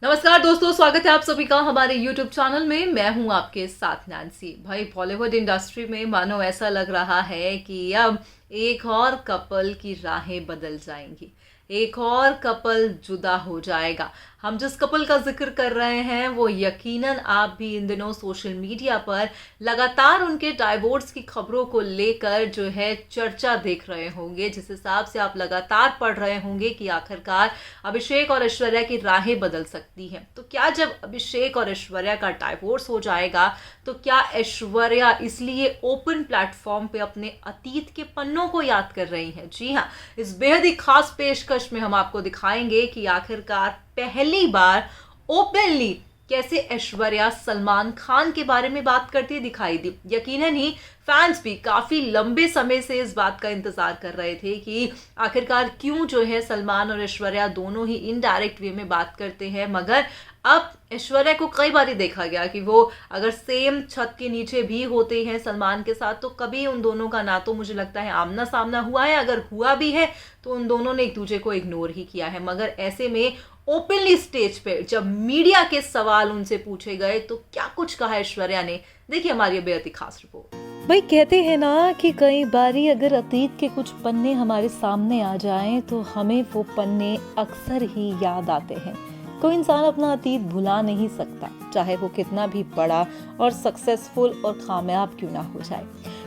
नमस्कार दोस्तों, स्वागत है आप सभी का हमारे YouTube चैनल में। मैं हूं आपके साथ नैन्सी। भाई, बॉलीवुड इंडस्ट्री में मानो ऐसा लग रहा है कि अब एक और कपल की राहें बदल जाएंगी, एक और कपल जुदा हो जाएगा। हम जिस कपल का जिक्र कर रहे हैं वो यकीनन आप भी इन दिनों सोशल मीडिया पर लगातार उनके डाइवोर्स की खबरों को लेकर जो है चर्चा देख रहे होंगे, जिस हिसाब से आप लगातार पढ़ रहे होंगे कि आखिरकार अभिषेक और ऐश्वर्या की राहें बदल सकती हैं। तो क्या जब अभिषेक और ऐश्वर्या का डाइवोर्स हो जाएगा तो क्या ऐश्वर्या इसलिए ओपन प्लेटफॉर्म पे अपने अतीत के पन्नों को याद कर रही हैं? जी हाँ, इस बेहद ही खास पेशकश में हम आपको दिखाएंगे कि आखिरकार पहली बार ओपनली कैसे ऐश्वर्या सलमान खान के बारे में बात करती दिखाई दी। यकीनन ही फैंस भी काफी लंबे समय से इस बात का इंतजार कर रहे थे कि आखिरकार क्यों जो है सलमान और ऐश्वर्या दोनों ही इनडायरेक्ट वे में बात करते हैं। मगर अब ऐश्वर्या को कई बार देखा गया कि वो अगर सेम छत के नीचे भी होते हैं सलमान के साथ तो कभी उन दोनों का ना तो मुझे लगता है आमना सामना हुआ है, अगर हुआ भी है तो उन दोनों ने एक दूसरे को इग्नोर ही किया है। मगर ऐसे में ओपनली स्टेज पे जब मीडिया के सवाल उनसे पूछे गए तो क्या कुछ कहा ऐश्वर्या ने, देखिए हमारी बेहद ही खास रिपोर्ट। भाई, कहते हैं ना कि कई बारी अगर अतीत के कुछ पन्ने हमारे सामने आ जाएं तो हमें वो पन्ने अक्सर ही याद आते हैं। कोई इंसान अपना अतीत भुला नहीं सकता, चाहे वो कितना भी बड़ा और सक्सेसफुल और कामयाब क्यों ना हो जाए।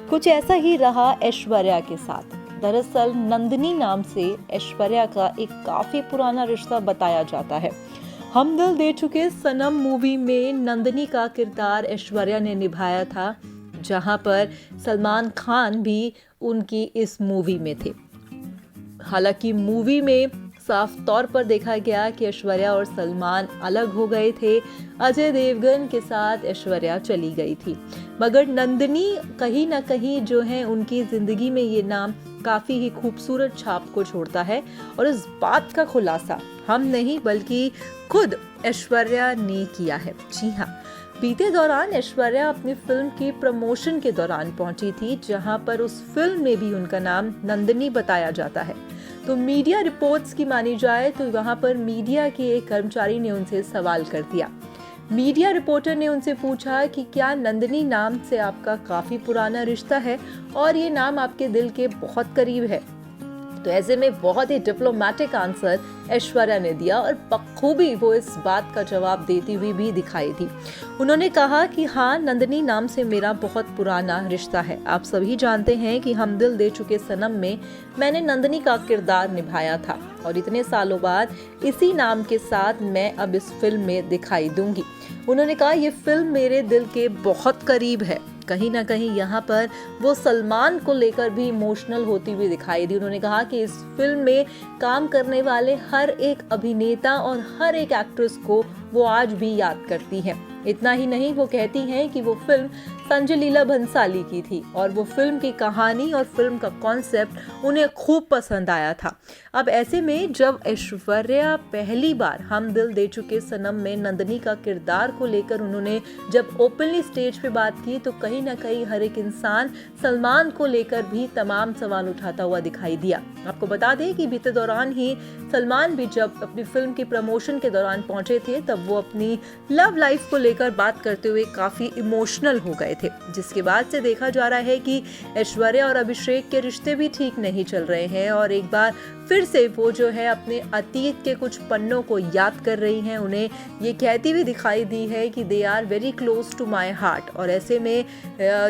कुछ ऐसा ही रहा ऐश्वर्या के साथ। दरअसल नंदिनी नाम से ऐश्वर्या का एक काफी पुराना रिश्ता बताया जाता है। हम दिल दे चुके सनम मूवी में नंदिनी का किरदार ऐश्वर्या ने निभाया था, जहां पर सलमान खान भी उनकी इस मूवी में थे। हालांकि मूवी में साफ तौर पर देखा गया कि ऐश्वर्या और सलमान अलग हो गए थे। अजय देवगन के साथ ऐश्वर्या चली गई थी, मगर नंदिनी कहीं ना कहीं जो है उनकी जिंदगी में ये नाम काफी ही खूबसूरत छाप को छोड़ता है। और इस बात का खुलासा हम नहीं बल्कि खुद ऐश्वर्या ने किया है। जी हाँ, बीते दौरान ऐश्वर्या अपनी फिल्म की प्रमोशन के दौरान पहुंची थी, जहां पर उस फिल्म में भी उनका नाम नंदिनी बताया जाता है। तो मीडिया रिपोर्ट्स की मानी जाए तो वहां पर मीडिया के एक कर्मचारी ने उनसे सवाल कर दिया। मीडिया रिपोर्टर ने उनसे पूछा कि क्या नंदिनी नाम से आपका काफी पुराना रिश्ता है और ये नाम आपके दिल के बहुत करीब है? तो ऐसे में बहुत ही डिप्लोमेटिक आंसर ऐश्वर्या ने दिया और बखूबी वो इस बात का जवाब देती हुई भी दिखाई दी। उन्होंने कहा कि हाँ, नंदिनी नाम से मेरा बहुत पुराना रिश्ता है। आप सभी जानते हैं कि हम दिल दे चुके सनम में मैंने नंदिनी का किरदार निभाया था और इतने सालों बाद इसी नाम के साथ मैं अब इस फिल्म में दिखाई दूंगी। उन्होंने कहा ये फिल्म मेरे दिल के बहुत करीब है। कहीं ना कहीं यहाँ पर वो सलमान को लेकर भी इमोशनल होती हुई दिखाई दी। उन्होंने कहा कि इस फिल्म में काम करने वाले हर एक अभिनेता और हर एक एक्ट्रेस को वो आज भी याद करती हैं। इतना ही नहीं, वो कहती हैं कि वो फिल्म संजय लीला भंसाली की थी और वो फिल्म की कहानी और फिल्म का कॉन्सेप्ट उन्हें खूब पसंद आया था। अब ऐसे में जब ऐश्वर्या पहली बार हम दिल दे चुके सनम में नंदिनी का किरदार को लेकर उन्होंने जब ओपनली स्टेज पे बात की तो कहीं ना कहीं हर एक इंसान सलमान को लेकर भी तमाम सवाल उठाता हुआ दिखाई दिया। आपको बता दें कि बीते दौरान ही सलमान भी जब अपनी फिल्म की प्रमोशन के दौरान पहुंचे थे तब वो अपनी लव लाइफ को लेकर बात करते हुए काफी इमोशनल हो गए थे, जिसके बाद से देखा जा रहा है कि ऐश्वर्या और अभिषेक के रिश्ते भी ठीक नहीं चल रहे हैं और एक बार फिर से वो जो है अपने अतीत के कुछ पन्नों को याद कर रही हैं। उन्हें ये कहती हुई दिखाई दी है कि they are very close to my heart. और ऐसे में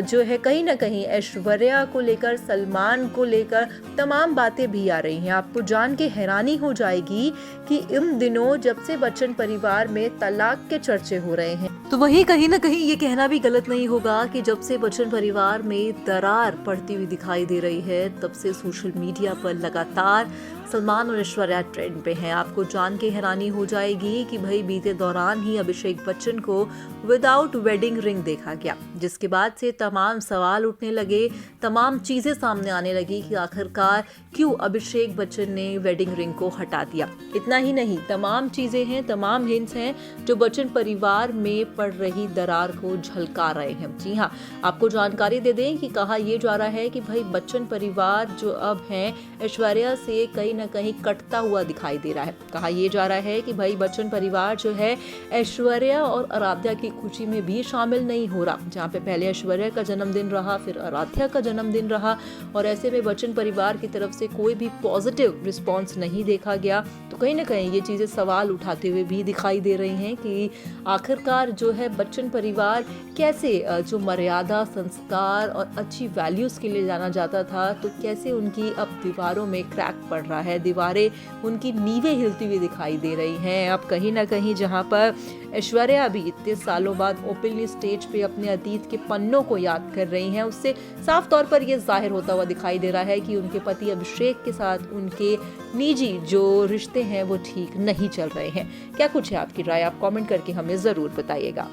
जो है कहीं ना कहीं ऐश्वर्या को लेकर, सलमान को लेकर तमाम बातें भी आ रही हैं। आपको जान के हैरानी हो जाएगी कि इन दिनों जब से बच्चन परिवार में तलाक के चर्चे हो रहे हैं तो वही कहीं ना कहीं ये कहना भी गलत नहीं होगा कि जब से बच्चन परिवार में दरार पड़ती हुई दिखाई दे रही है तब से सोशल मीडिया पर लगातार सलमान और ऐश्वर्या ट्रेंड पे हैं। आपको जान के हैरानी हो जाएगी कि भाई बीते दौरान ही अभिषेक बच्चन को विदाउट वेडिंग रिंग देखा गया, जिसके बाद से तमाम सवाल उठने लगे, तमाम चीजें सामने आने लगी कि आखिरकार क्यों अभिषेक बच्चन ने वेडिंग रिंग को हटा दिया। इतना ही नहीं, तमाम चीजें हैं, तमाम हिंट्स हैं जो बच्चन परिवार में पड़ रही दरार को झलका रहे हैं। जी हाँ, आपको जानकारी दे दें कि कहा यह जा रहा है कि भाई बच्चन परिवार जो अब हैं ऐश्वर्या से कहीं ना कहीं कटता हुआ दिखाई दे रहा है। कहा यह जा रहा है कि भाई बच्चन परिवार जो है ऐश्वर्या और आराध्या की खुशी में भी शामिल नहीं हो रहा। जहाँ पे पहले ऐश्वर्या का जन्मदिन रहा, फिर आराध्या का जन्मदिन रहा, और ऐसे में बच्चन परिवार की तरफ से कोई भी पॉजिटिव रिस्पॉन्स नहीं देखा गया। तो कहीं ना कहीं ये चीज़ें सवाल उठाते हुए भी दिखाई दे रही हैं कि आखिरकार जो है बच्चन परिवार कैसे जो मर्यादा, संस्कार और अच्छी वैल्यूज़ के लिए जाना जाता था, तो कैसे उनकी अब दीवारों में क्रैक पड़ रहा है, दीवारें उनकी नींवें हिलती हुई दिखाई दे रही हैं। अब कहीं ना कहीं जहाँ पर ऐश्वर्या भी इतने सालों बाद ओपनली स्टेज पे अपने अतीत के पन्नों को याद कर रही हैं, उससे साफ तौर पर यह जाहिर होता हुआ दिखाई दे रहा है कि उनके पति अभिषेक के साथ उनके निजी जो रिश्ते हैं वो ठीक नहीं चल रहे हैं। क्या कुछ है आपकी राय? आप कमेंट करके हमें ज़रूर बताइएगा।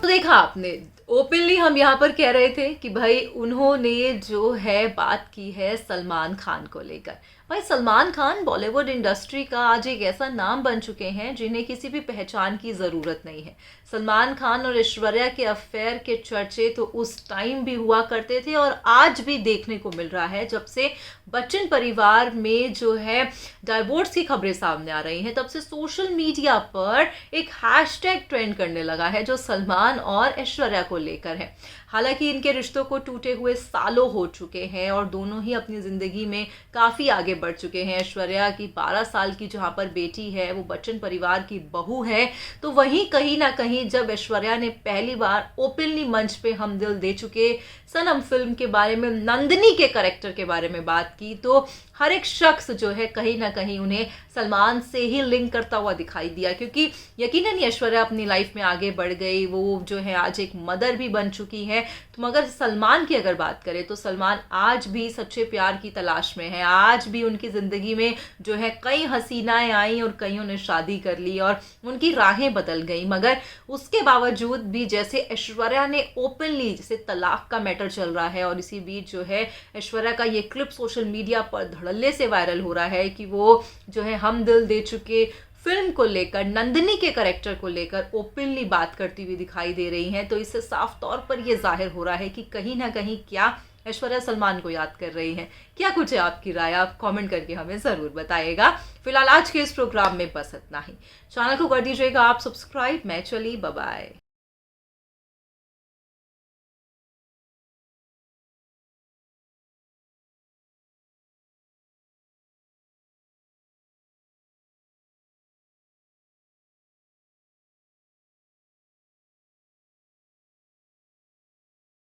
तो देखा आपने, ओपनली हम यहाँ पर कह रहे थे कि भाई उन्होंने जो है बात की है सलमान खान को लेकर। भाई सलमान खान बॉलीवुड इंडस्ट्री का आज एक ऐसा नाम बन चुके हैं जिन्हें किसी भी पहचान की ज़रूरत नहीं है। सलमान खान और ऐश्वर्या के अफेयर के चर्चे तो उस टाइम भी हुआ करते थे और आज भी देखने को मिल रहा है। जब से बच्चन परिवार में जो है डाइवोर्स की खबरें सामने आ रही हैं, तब से सोशल मीडिया पर एक हैशटैग ट्रेंड करने लगा है जो सलमान और ऐश्वर्या को लेकर है। हालांकि इनके रिश्तों को टूटे हुए सालों हो चुके हैं और दोनों ही अपनी ज़िंदगी में काफ़ी आगे बढ़ चुके हैं। ऐश्वर्या की 12 साल की जहाँ पर बेटी है वो बच्चन परिवार की बहू है, तो वहीं कहीं ना कहीं जब ऐश्वर्या ने पहली बार ओपनली मंच पे हम दिल दे चुके सनम फिल्म के बारे में, नंदिनी के कैरेक्टर के बारे में बात की, तो हर एक शख्स जो है कहीं ना कहीं उन्हें सलमान से ही लिंक करता हुआ दिखाई दिया, क्योंकि यकीनन ऐश्वर्या अपनी लाइफ में आगे बढ़ गई, वो जो है आज एक मदर भी बन चुकी है। तो मगर सलमान की अगर बात करें तो सलमान आज भी सच्चे प्यार की तलाश में है। आज भी उनकी ज़िंदगी में जो है कई हसीनाएं आई और कईयों ने शादी कर ली और उनकी राहें बदल गई, मगर उसके बावजूद भी जैसे ऐश्वर्या ने ओपनली, जैसे तलाक का मैटर चल रहा है और इसी बीच जो है ऐश्वर्या का ये क्लिप सोशल मीडिया पर धड़ल्ले से वायरल हो रहा है कि वो जो है हम दिल दे चुके फिल्म को लेकर, नंदिनी के कैरेक्टर को लेकर ओपनली बात करती हुई दिखाई दे रही हैं। तो इससे साफ तौर पर यह जाहिर हो रहा है कि कहीं ना कहीं क्या ऐश्वर्या सलमान को याद कर रही हैं। क्या कुछ है आपकी राय? आप कमेंट करके हमें ज़रूर बताइएगा। फिलहाल आज के इस प्रोग्राम में बस इतना ही। चैनल को कर दीजिएगा आप सब्सक्राइब। मैं चली, बाय बाय।